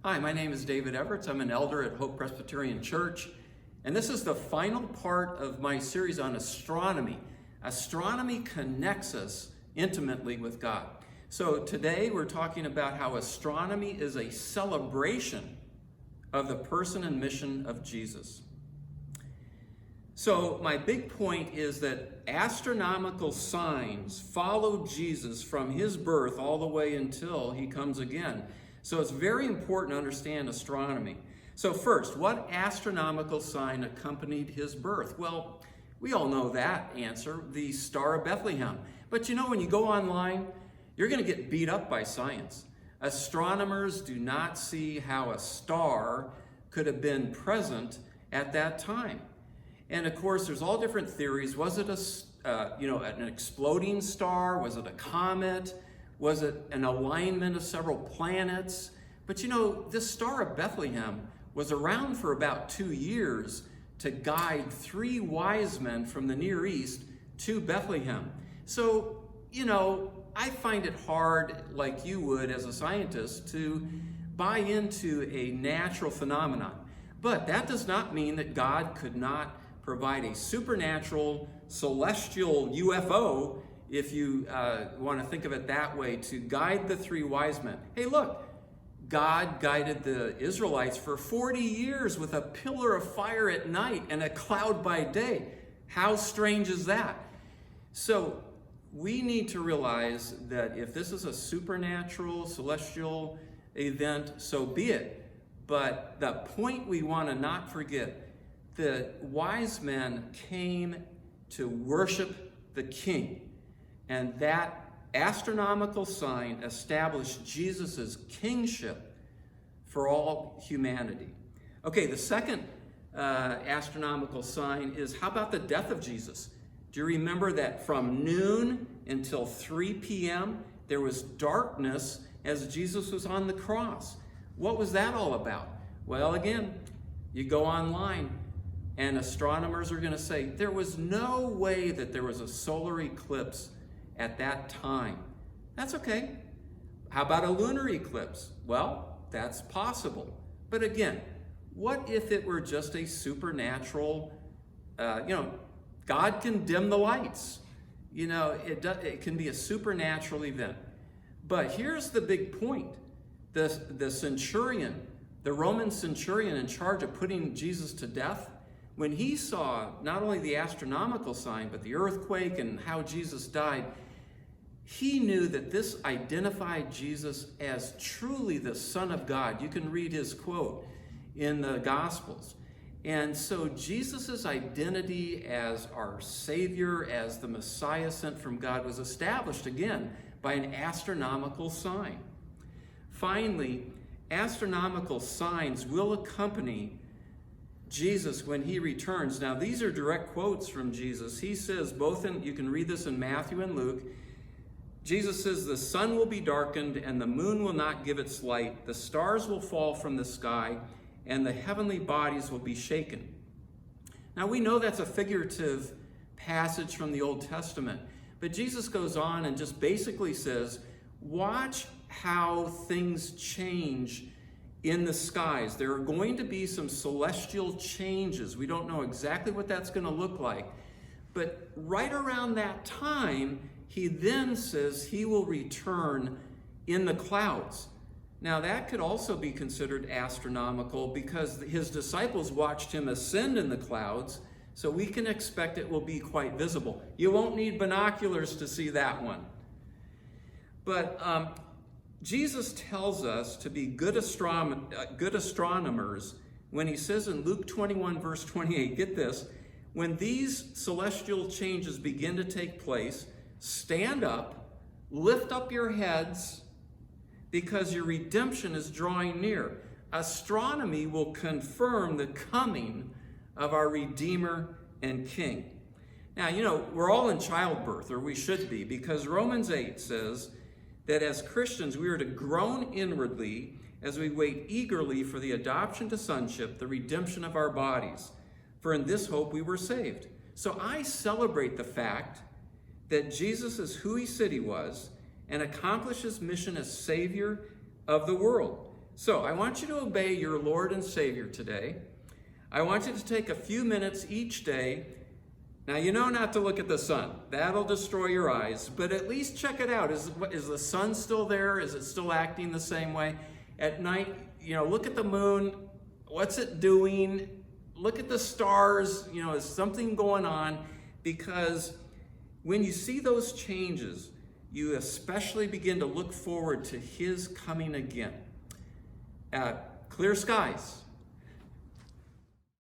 Hi, my name is David Everts. I'm an elder at Hope Presbyterian Church, and this is the final part of my series on astronomy. Astronomy connects us intimately with God. So today we're talking about how astronomy is a celebration of the person and mission of Jesus. So my big point is that astronomical signs follow Jesus from his birth all the way until he comes again. So it's very important to understand astronomy. So first, what astronomical sign accompanied his birth? Well, we all know that answer, the Star of Bethlehem. But you know, when you go online, you're going to get beat up by science. Astronomers do not see how a star could have been present at that time. And of course, there's all different theories. Was it an exploding star? Was it a comet? Was it an alignment of several planets? But you know, this Star of Bethlehem was around for about 2 years to guide 3 wise men from the Near East to Bethlehem. So, you know, I find it hard, like you would as a scientist, to buy into a natural phenomenon. But that does not mean that God could not provide a supernatural, celestial UFO, if you want to think of it that way, to guide the 3 wise men. Hey, look, God guided the Israelites for 40 years with a pillar of fire at night and a cloud by day. How strange is that? So we need to realize that if this is a supernatural, celestial event, so be it. But the point we want to not forget, the wise men came to worship the King. And that astronomical sign established Jesus' kingship for all humanity. Okay, the second astronomical sign is, how about the death of Jesus? Do you remember that from noon until 3 p.m., there was darkness as Jesus was on the cross? What was that all about? Well, again, you go online, and astronomers are going to say there was no way that there was a solar eclipse at that time. That's okay. How about a lunar eclipse? Well, that's possible. But again, what if it were just a supernatural, God can dim the lights. It can be a supernatural event. But here's the big point. The centurion, the Roman centurion in charge of putting Jesus to death, when he saw not only the astronomical sign, but the earthquake and how Jesus died, he knew that this identified Jesus as truly the Son of God. You can read his quote in the Gospels. And so Jesus' identity as our Savior, as the Messiah sent from God, was established again by an astronomical sign. Finally, astronomical signs will accompany Jesus when he returns. Now, these are direct quotes from Jesus. He says, you can read this in Matthew and Luke. Jesus says, the sun will be darkened and the moon will not give its light. The stars will fall from the sky and the heavenly bodies will be shaken. Now, we know that's a figurative passage from the Old Testament, but Jesus goes on and just basically says, watch how things change in the skies. There are going to be some celestial changes. We don't know exactly what that's going to look like. But right around that time, he then says he will return in the clouds. Now, that could also be considered astronomical because his disciples watched him ascend in the clouds, so we can expect it will be quite visible. You won't need binoculars to see that one. But Jesus tells us to be good astronomers when he says in Luke 21, verse 28, get this, when these celestial changes begin to take place, stand up, lift up your heads, because your redemption is drawing near. Astronomy will confirm the coming of our Redeemer and King. Now, we're all in childbirth, or we should be, because Romans 8 says that as Christians, we are to groan inwardly as we wait eagerly for the adoption to sonship, the redemption of our bodies. For in this hope we were saved. So I celebrate the fact that Jesus is who he said he was and accomplished his mission as Savior of the world. So I want you to obey your Lord and Savior today. I want you to take a few minutes each day. Now, you know not to look at the sun. That'll destroy your eyes. But at least check it out. Is the sun still there? Is it still acting the same way? At night, look at the moon. What's it doing? Look at the stars. Is something going on? Because when you see those changes, you especially begin to look forward to his coming again. Clear skies.